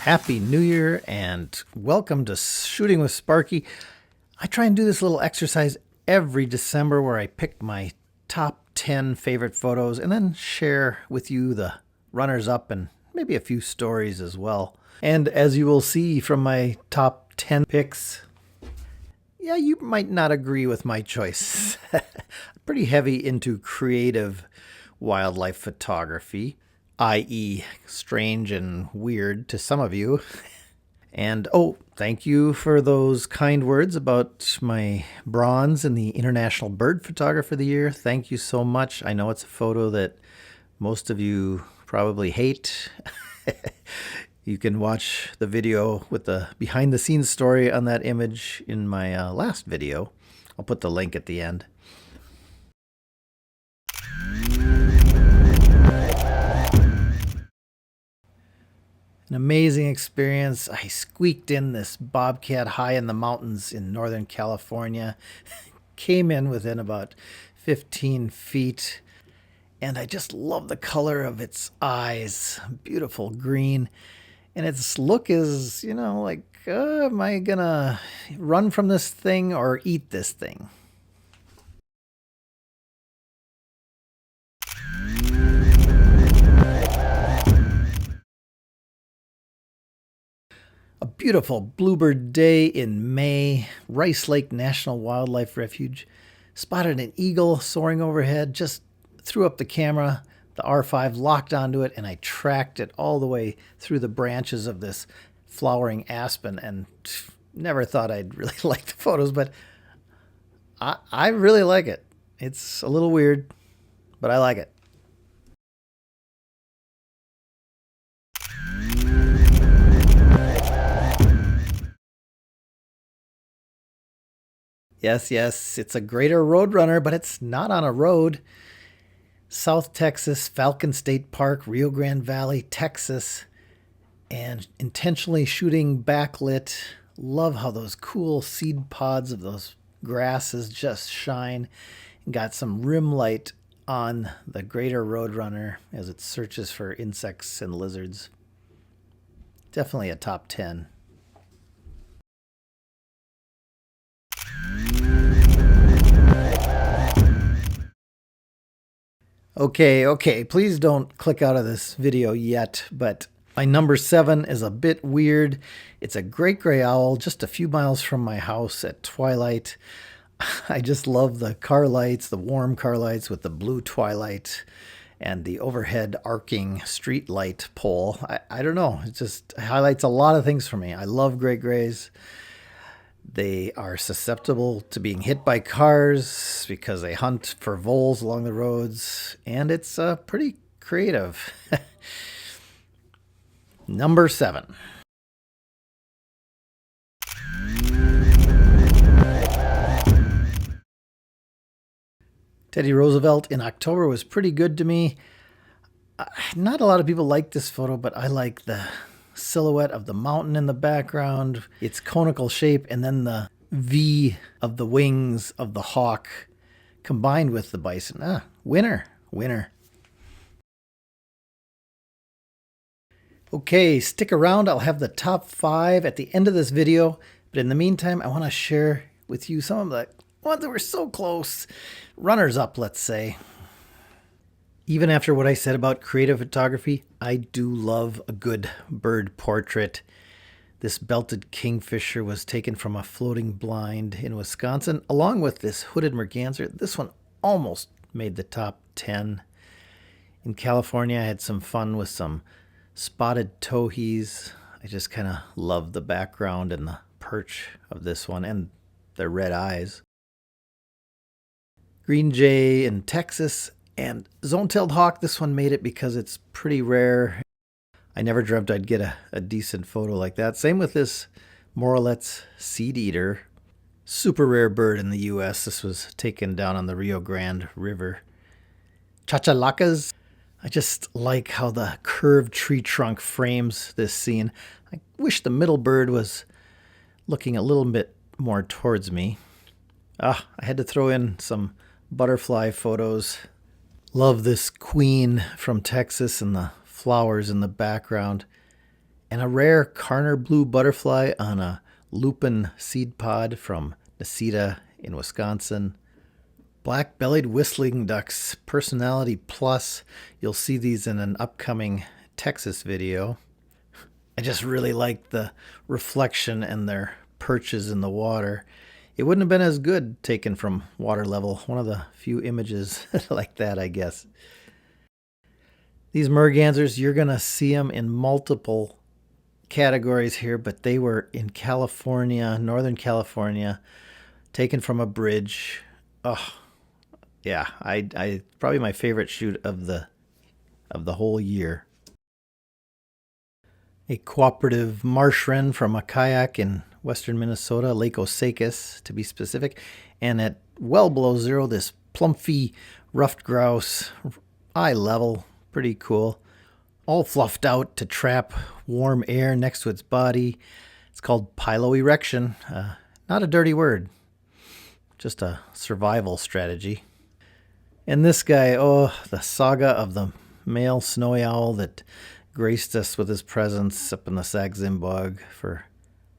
Happy New Year and welcome to Shooting with Sparky. I try and do this little exercise every December where I pick my top 10 favorite photos and then share with you the runners-up and maybe a few stories as well. And as you will see from my top 10 picks, yeah, you might not agree with my choice. Pretty heavy into creative wildlife photography, i.e. strange and weird to some of you. And thank you for those kind words about my bronze in the International Bird Photographer of the Year. Thank you so much. I know it's a photo that most of you probably hate. You can watch the video with the behind the scenes story on that image in my last video. I'll put the link at the end. An amazing experience. I squeaked in this bobcat high in the mountains in Northern California. Came in within about 15 feet. And I just love the color of its eyes. Beautiful green. And its look is, like, am I gonna run from this thing or eat this thing? A beautiful bluebird day in May, Rice Lake National Wildlife Refuge. Spotted an eagle soaring overhead, just threw up the camera, the R5 locked onto it, and I tracked it all the way through the branches of this flowering aspen, and never thought I'd really like the photos, but I really like it. It's a little weird, but I like it. Yes, it's a greater roadrunner, but it's not on a road. South Texas, Falcon State Park, Rio Grande Valley, Texas, and intentionally shooting backlit. Love how those cool seed pods of those grasses just shine. Got some rim light on the greater roadrunner as it searches for insects and lizards. Definitely a top 10. Okay, please don't click out of this video yet, but my number 7 is a bit weird. It's a great gray owl just a few miles from my house at twilight. I just love the car lights, the warm car lights with the blue twilight and the overhead arcing street light pole. I don't know, it just highlights a lot of things for me. I love great grays. They are susceptible to being hit by cars because they hunt for voles along the roads, and it's pretty creative. Number 7. Teddy Roosevelt in October was pretty good to me. Not a lot of people like this photo, but I like the silhouette of the mountain in the background, its conical shape, and then the V of the wings of the hawk combined with the bison. Winner. Okay, stick around. I'll have the top 5 at the end of this video, but in the meantime, I want to share with you some of the ones that were so close. Runners up, let's say. Even after what I said about creative photography, I do love a good bird portrait. This belted kingfisher was taken from a floating blind in Wisconsin, along with this hooded merganser. This one almost made the top 10. In California, I had some fun with some spotted towhees. I just kind of love the background and the perch of this one and their red eyes. Green jay in Texas. And zone-tailed hawk, this one made it because it's pretty rare. I never dreamt I'd get a decent photo like that. Same with this Morelet's seed eater. Super rare bird in the U.S. This was taken down on the Rio Grande River. Chachalacas. I just like how the curved tree trunk frames this scene. I wish the middle bird was looking a little bit more towards me. I had to throw in some butterfly photos. Love this queen from Texas and the flowers in the background. and a rare Carner blue butterfly on a lupin seed pod from Dakota in Wisconsin. Black-bellied whistling ducks, personality plus. You'll see these in an upcoming Texas video. I just really like the reflection and their perches in the water. It wouldn't have been as good taken from water level. One of the few images like that, I guess. These mergansers, you're going to see them in multiple categories here, but they were in California, Northern California, taken from a bridge. Oh, yeah, I probably my favorite shoot of the whole year. A cooperative marsh wren from a kayak in western Minnesota, Lake Osakis to be specific, and at well below zero, this plumpy ruffed grouse, eye level, pretty cool, all fluffed out to trap warm air next to its body. It's called piloerection, not a dirty word, just a survival strategy. And this guy, oh, the saga of the male snowy owl that graced us with his presence up in the Sax-Zim-Bog for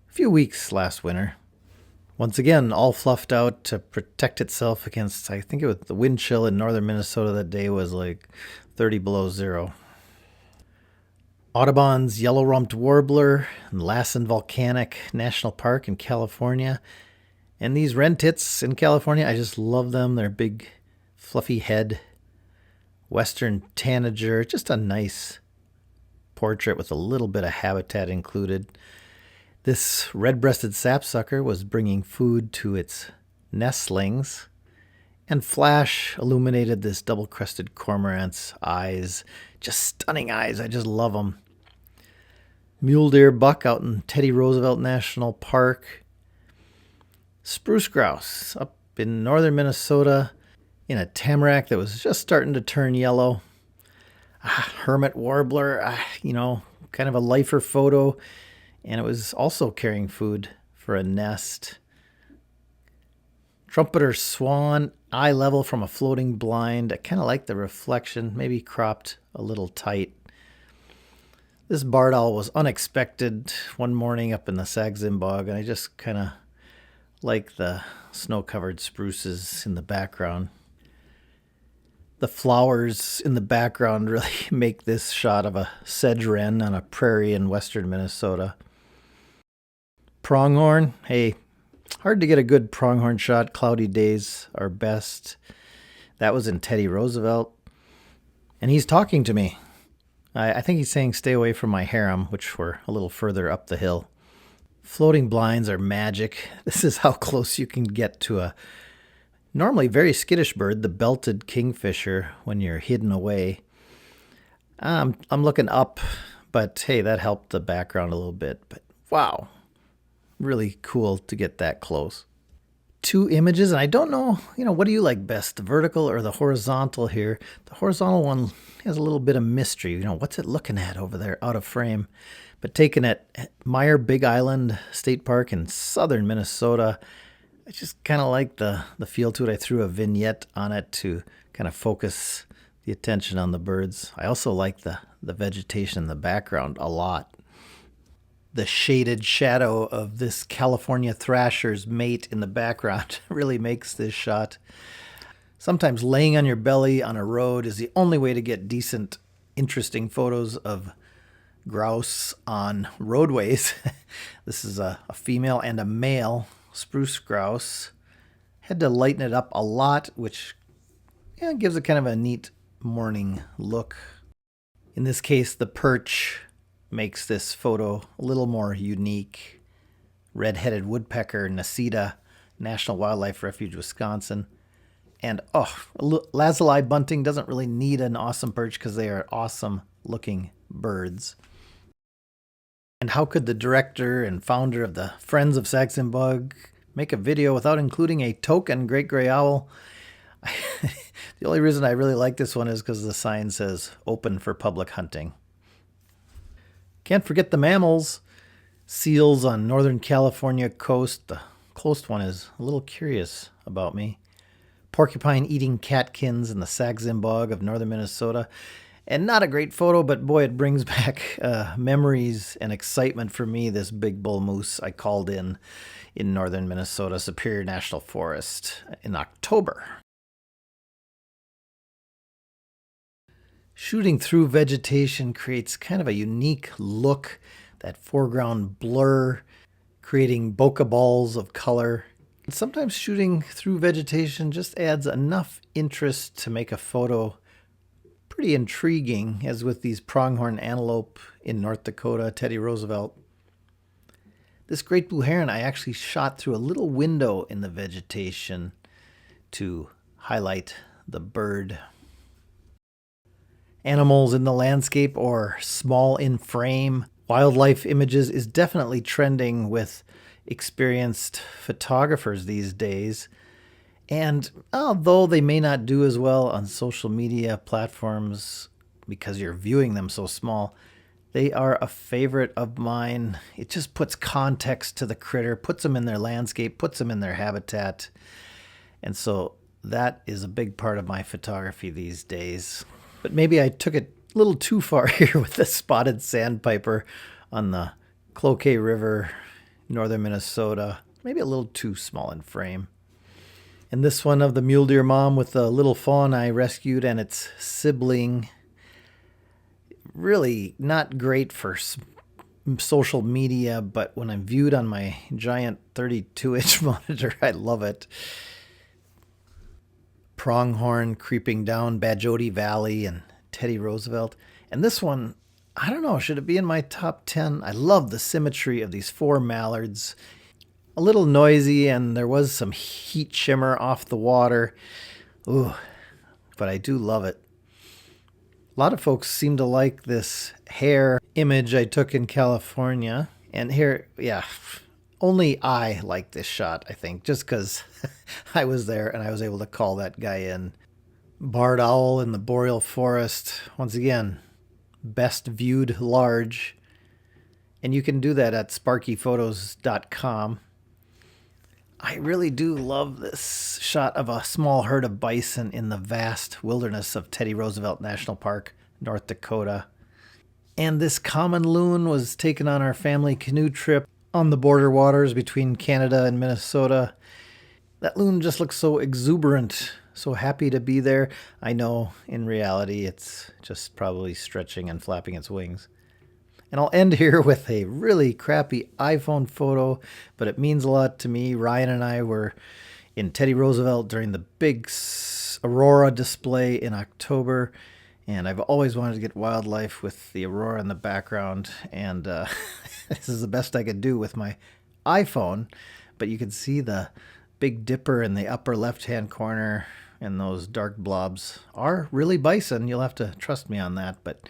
a few weeks last winter. Once again, all fluffed out to protect itself against, I think it was the wind chill in northern Minnesota that day was like 30 below zero. Audubon's yellow-rumped warbler in Lassen Volcanic National Park in California. And these wren tits in California, I just love them. They're big, fluffy head. Western tanager, just a nice portrait with a little bit of habitat included. This red-breasted sapsucker was bringing food to its nestlings, and flash illuminated this double-crested cormorant's eyes. Just stunning eyes. I just love them. Mule deer buck out in Teddy Roosevelt National Park. Spruce grouse up in northern Minnesota in a tamarack that was just starting to turn yellow. Hermit warbler, kind of a lifer photo, and it was also carrying food for a nest. Trumpeter swan, eye level from a floating blind. I kind of like the reflection, maybe cropped a little tight. This barred owl was unexpected one morning up in the Sax-Zim-Bog, and I just kind of like the snow-covered spruces in the background. The flowers in the background really make this shot of a sedge wren on a prairie in western Minnesota. Pronghorn, hey, hard to get a good pronghorn shot. Cloudy days are best. That was in Teddy Roosevelt. And he's talking to me. I think he's saying stay away from my harem, which were a little further up the hill. Floating blinds are magic. This is how close you can get to a normally very skittish bird, the belted kingfisher, when you're hidden away. I'm looking up, but hey, that helped the background a little bit. But wow, really cool to get that close. Two images, and I don't know, what do you like best, the vertical or the horizontal here? The horizontal one has a little bit of mystery. What's it looking at over there out of frame? But taken at Meyer Big Island State Park in southern Minnesota, I just kind of like the feel to it. I threw a vignette on it to kind of focus the attention on the birds. I also like the vegetation in the background a lot. The shaded shadow of this California thrasher's mate in the background really makes this shot. Sometimes laying on your belly on a road is the only way to get decent, interesting photos of grouse on roadways. This is a female and a male spruce grouse. Had to lighten it up a lot, which gives it kind of a neat morning look. In this case, the perch makes this photo a little more unique. Red-headed woodpecker, Nasita, National Wildlife Refuge, Wisconsin. And lazuli bunting doesn't really need an awesome perch because they are awesome-looking birds. And how could the director and founder of the Friends of Sax-Zim-Bog make a video without including a token great gray owl? The only reason I really like this one is because the sign says open for public hunting. Can't forget the mammals. Seals on Northern California coast. The closest one is a little curious about me. Porcupine eating catkins in the Sax-Zim-Bog of northern Minnesota. And not a great photo, but boy, it brings back memories and excitement for me, this big bull moose I called in northern Minnesota, Superior National Forest in October. Shooting through vegetation creates kind of a unique look, that foreground blur, creating bokeh balls of color. And sometimes shooting through vegetation just adds enough interest to make a photo pretty intriguing, as with these pronghorn antelope in North Dakota, Teddy Roosevelt. This great blue heron I actually shot through a little window in the vegetation to highlight the bird. Animals in the landscape or small in frame wildlife images is definitely trending with experienced photographers these days. And although they may not do as well on social media platforms because you're viewing them so small, they are a favorite of mine. It just puts context to the critter, puts them in their landscape, puts them in their habitat. And so that is a big part of my photography these days. But maybe I took it a little too far here with the spotted sandpiper on the Cloquet River, northern Minnesota. Maybe a little too small in frame. And this one of the mule deer mom with the little fawn I rescued and its sibling. Really not great for social media, but when I'm viewed on my giant 32-inch monitor, I love it. Pronghorn creeping down Bajoti Valley and Teddy Roosevelt. And this one, I don't know, should it be in my top 10? I love the symmetry of these four mallards. A little noisy, and there was some heat shimmer off the water. Ooh, but I do love it. A lot of folks seem to like this hare image I took in California. And here, yeah, only I like this shot, I think, just because I was there and I was able to call that guy in. Barred owl in the boreal forest. Once again, best viewed large. And you can do that at sparkyphotos.com. I really do love this shot of a small herd of bison in the vast wilderness of Teddy Roosevelt National Park, North Dakota. And this common loon was taken on our family canoe trip on the border waters between Canada and Minnesota. That loon just looks so exuberant, so happy to be there. I know in reality it's just probably stretching and flapping its wings. And I'll end here with a really crappy iPhone photo, but it means a lot to me. Ryan and I were in Teddy Roosevelt during the big aurora display in October, and I've always wanted to get wildlife with the aurora in the background, and this is the best I could do with my iPhone, but you can see the Big Dipper in the upper left-hand corner, and those dark blobs are really bison. You'll have to trust me on that, but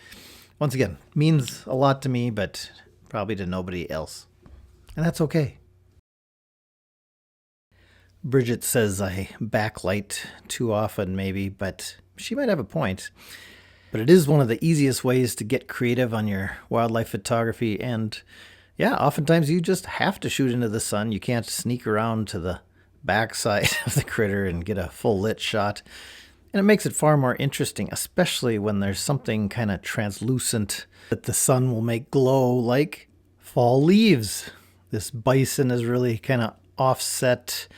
once again, means a lot to me, but probably to nobody else. And that's okay. Bridget says I backlight too often, maybe, but she might have a point. But it is one of the easiest ways to get creative on your wildlife photography. And yeah, oftentimes you just have to shoot into the sun. You can't sneak around to the backside of the critter and get a full lit shot. And it makes it far more interesting, especially when there's something kind of translucent that the sun will make glow, like fall leaves. This bison is really kind of offset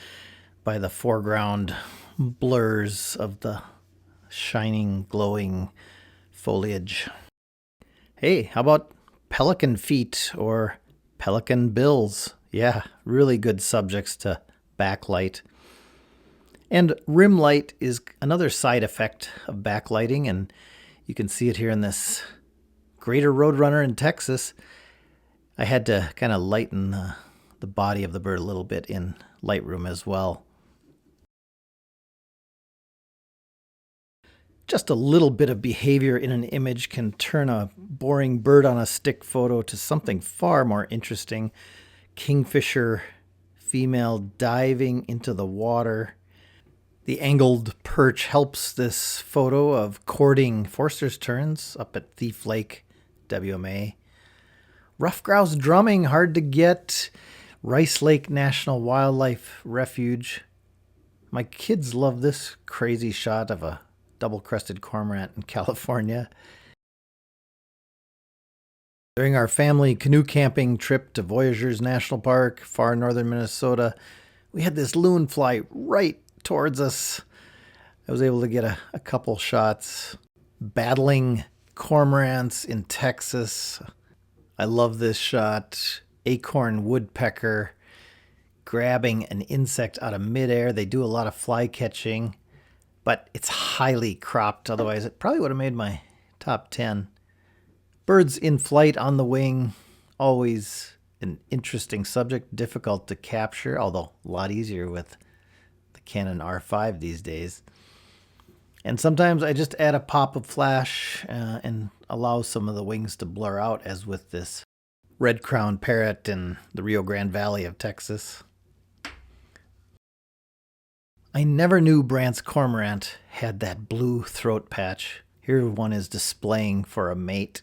by the foreground blurs of the shining, glowing foliage. Hey, how about pelican feet or pelican bills? Yeah, really good subjects to backlight. And rim light is another side effect of backlighting, and you can see it here in this greater roadrunner in Texas. I had to kind of lighten the body of the bird a little bit in Lightroom as well. Just a little bit of behavior in an image can turn a boring bird on a stick photo to something far more interesting. Kingfisher female diving into the water. The angled perch helps this photo of courting Forster's terns up at Thief Lake, WMA. Rough grouse drumming, hard to get. Rice Lake National Wildlife Refuge. My kids love this crazy shot of a double-crested cormorant in California. During our family canoe camping trip to Voyageurs National Park, far northern Minnesota, we had this loon fly right towards us. I was able to get a couple shots. Battling cormorants in Texas. I love this shot. Acorn woodpecker grabbing an insect out of midair. They do a lot of fly catching, but it's highly cropped. Otherwise, it probably would have made my top 10. Birds in flight on the wing, always an interesting subject, difficult to capture, although a lot easier with the Canon R5 these days. And sometimes I just add a pop of flash and allow some of the wings to blur out, as with this red-crowned parrot in the Rio Grande Valley of Texas. I never knew Brandt's cormorant had that blue throat patch. Here one is displaying for a mate.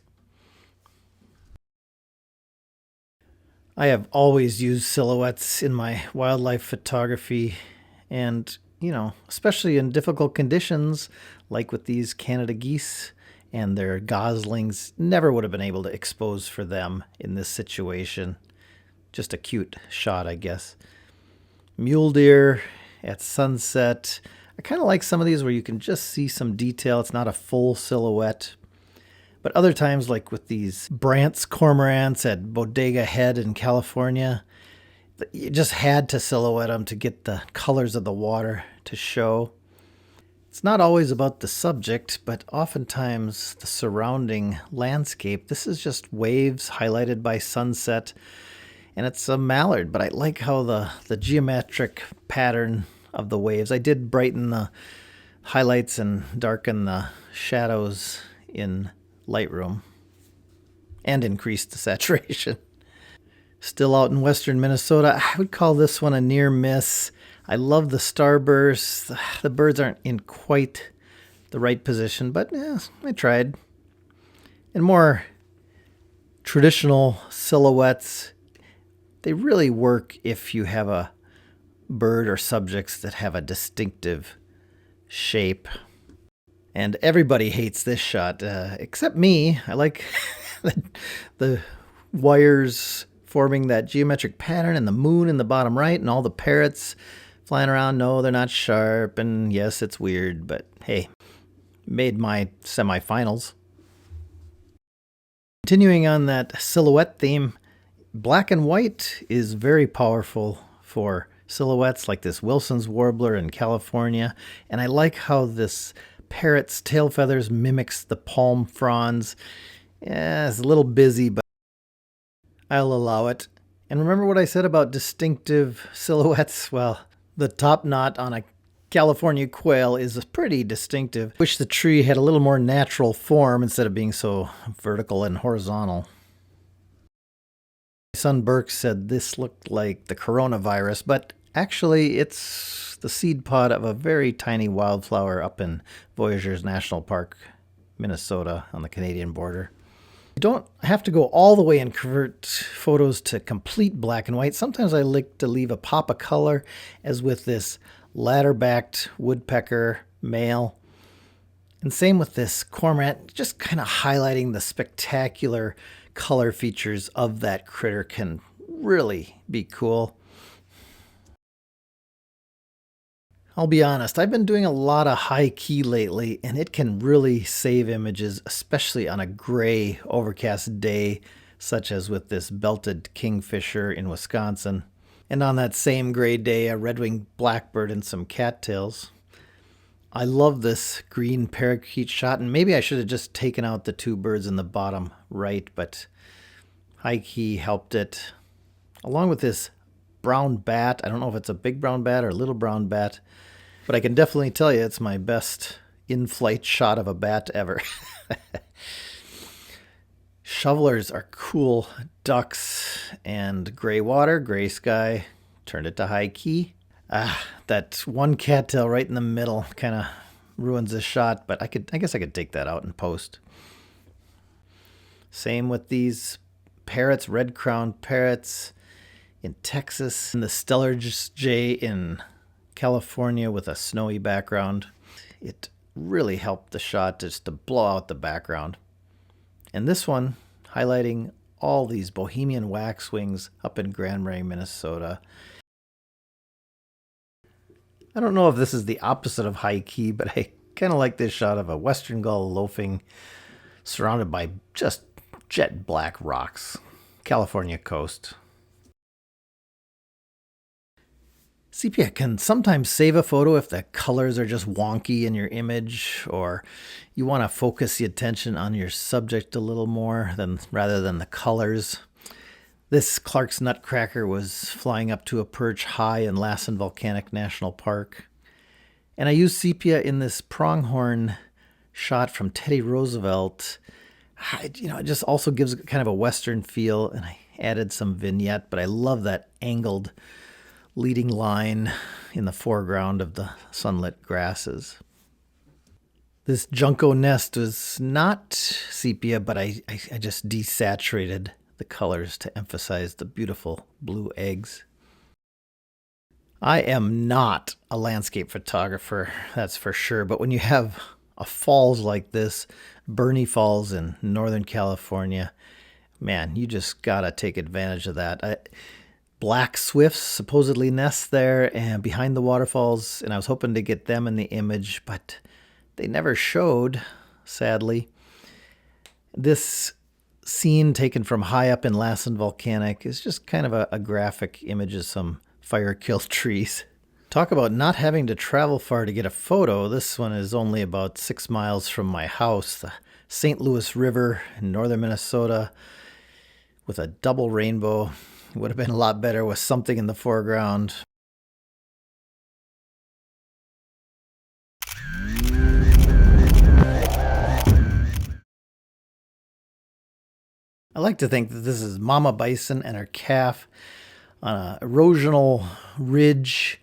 I have always used silhouettes in my wildlife photography, and, especially in difficult conditions, like with these Canada geese and their goslings, never would have been able to expose for them in this situation. Just a cute shot, I guess. Mule deer at sunset. I kind of like some of these where you can just see some detail. It's not a full silhouette. But other times, like with these Brandt's cormorants at Bodega Head in California, you just had to silhouette them to get the colors of the water to show. It's not always about the subject, but oftentimes the surrounding landscape. This is just waves highlighted by sunset, and it's a mallard, but I like how the geometric pattern of the waves. I did brighten the highlights and darken the shadows in Lightroom and increase the saturation. Still out in western Minnesota, I would call this one a near miss. I love the starbursts. The birds aren't in quite the right position, but I tried. And more traditional silhouettes, they really work if you have a bird or subjects that have a distinctive shape. And everybody hates this shot, except me. I like the wires forming that geometric pattern and the moon in the bottom right and all the parrots flying around. No, they're not sharp. And yes, it's weird, but hey, made my semifinals. Continuing on that silhouette theme, black and white is very powerful for silhouettes like this Wilson's warbler in California. And I like how this parrot's tail feathers mimics the palm fronds. Yeah, it's a little busy, but I'll allow it. And remember what I said about distinctive silhouettes? Well, the top knot on a California quail is pretty distinctive. Wish the tree had a little more natural form instead of being so vertical and horizontal. My son Burke said this looked like the coronavirus, but actually it's the seed pod of a very tiny wildflower up in Voyageurs National Park, Minnesota, on the Canadian border. You don't have to go all the way and convert photos to complete black and white. Sometimes I like to leave a pop of color, as with this ladder-backed woodpecker male. And same with this cormorant, just kind of highlighting the spectacular color features of that critter can really be cool. I'll be honest, I've been doing a lot of high key lately, and it can really save images, especially on a gray, overcast day, such as with this belted kingfisher in Wisconsin. And on that same gray day, a red-winged blackbird and some cattails. I love this green parakeet shot, and maybe I should have just taken out the two birds in the bottom right, but high key helped it. Along with this brown bat. I don't know if it's a big brown bat or a little brown bat, but I can definitely tell you it's my best in-flight shot of a bat ever. Shovelers are cool. Ducks and gray water, gray sky. Turned it to high key. That one cattail right in the middle kind of ruins the shot, but I guess I could take that out in post. Same with these parrots, red-crowned parrots in Texas, and the Stellar's jay in California with a snowy background. It really helped the shot just to blow out the background. And this one highlighting all these Bohemian waxwings up in Grand Marais, Minnesota. I don't know if this is the opposite of high key, but I kind of like this shot of a western gull loafing surrounded by just jet black rocks. California coast. Sepia can sometimes save a photo if the colors are just wonky in your image, or you want to focus the attention on your subject a little more rather than the colors. This Clark's nutcracker was flying up to a perch high in Lassen Volcanic National Park. And I used sepia in this pronghorn shot from Teddy Roosevelt. It just also gives kind of a Western feel, and I added some vignette, but I love that angled leading line in the foreground of the sunlit grasses. This junco nest was not sepia, but I just desaturated the colors to emphasize the beautiful blue eggs. I am not a landscape photographer, that's for sure, but when you have a falls like this, Bernie Falls in Northern California, man, you just gotta take advantage of that. Black swifts supposedly nest there and behind the waterfalls, and I was hoping to get them in the image, but they never showed, sadly. This scene taken from high up in Lassen Volcanic is just kind of a graphic image of some fire-killed trees. Talk about not having to travel far to get a photo. This one is only about 6 miles from my house, the St. Louis River in northern Minnesota, with a double rainbow. It would have been a lot better with something in the foreground. I like to think that this is Mama Bison and her calf on an erosional ridge,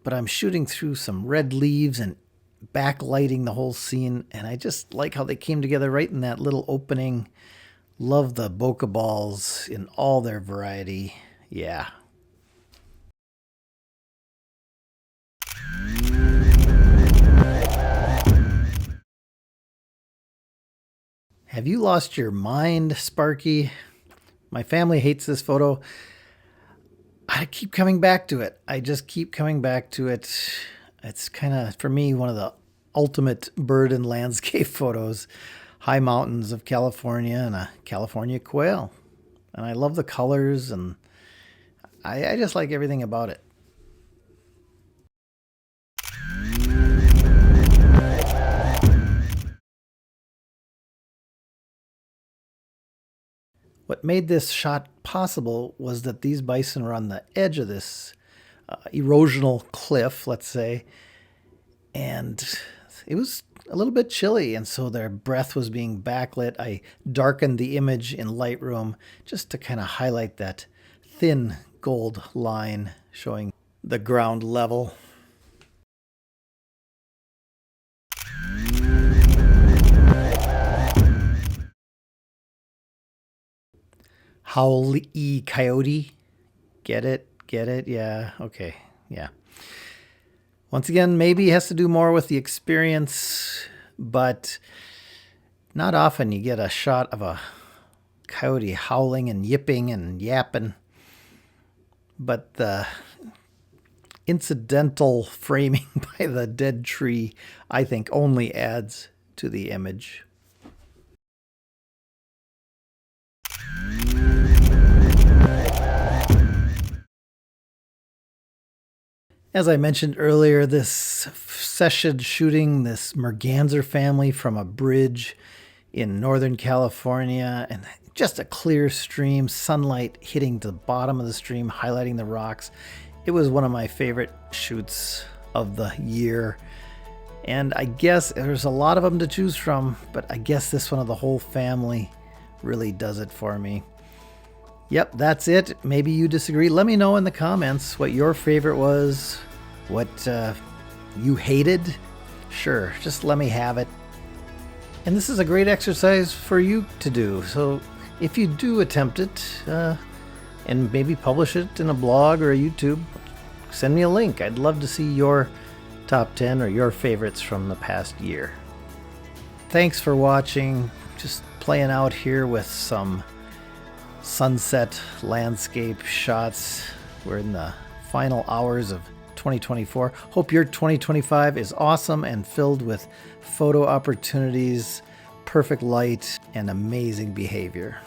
but I'm shooting through some red leaves and backlighting the whole scene, and I just like how they came together right in that little opening. Love the bokeh balls in all their variety. Yeah. Have you lost your mind, Sparky? My family hates this photo. I keep coming back to it. I just keep coming back to it. It's kind of, for me, one of the ultimate bird and landscape photos. High mountains of California and a California quail. And I love the colors, and I just like everything about it. What made this shot possible was that these bison were on the edge of this erosional cliff, let's say, and it was a little bit chilly, and so their breath was being backlit. I darkened the image in Lightroom just to kind of highlight that thin gold line showing the ground level. Howl-y coyote. Get it? Get it? Yeah. Okay. Yeah. Once again, maybe it has to do more with the experience, but not often you get a shot of a coyote howling and yipping and yapping. But the incidental framing by the dead tree, I think, only adds to the image. As I mentioned earlier, this session shooting this merganser family from a bridge in Northern California, and just a clear stream, sunlight hitting the bottom of the stream, highlighting the rocks. It was one of my favorite shoots of the year. And I guess there's a lot of them to choose from, but I guess this one of the whole family really does it for me. Yep, that's it. Maybe you disagree. Let me know in the comments what your favorite was, what you hated. Sure, just let me have it. And this is a great exercise for you to do. So if you do attempt it and maybe publish it in a blog or a YouTube, send me a link. I'd love to see your top 10 or your favorites from the past year. Thanks for watching. Just playing out here with some sunset landscape shots. We're in the final hours of 2024. Hope your 2025 is awesome and filled with photo opportunities, perfect light, and amazing behavior.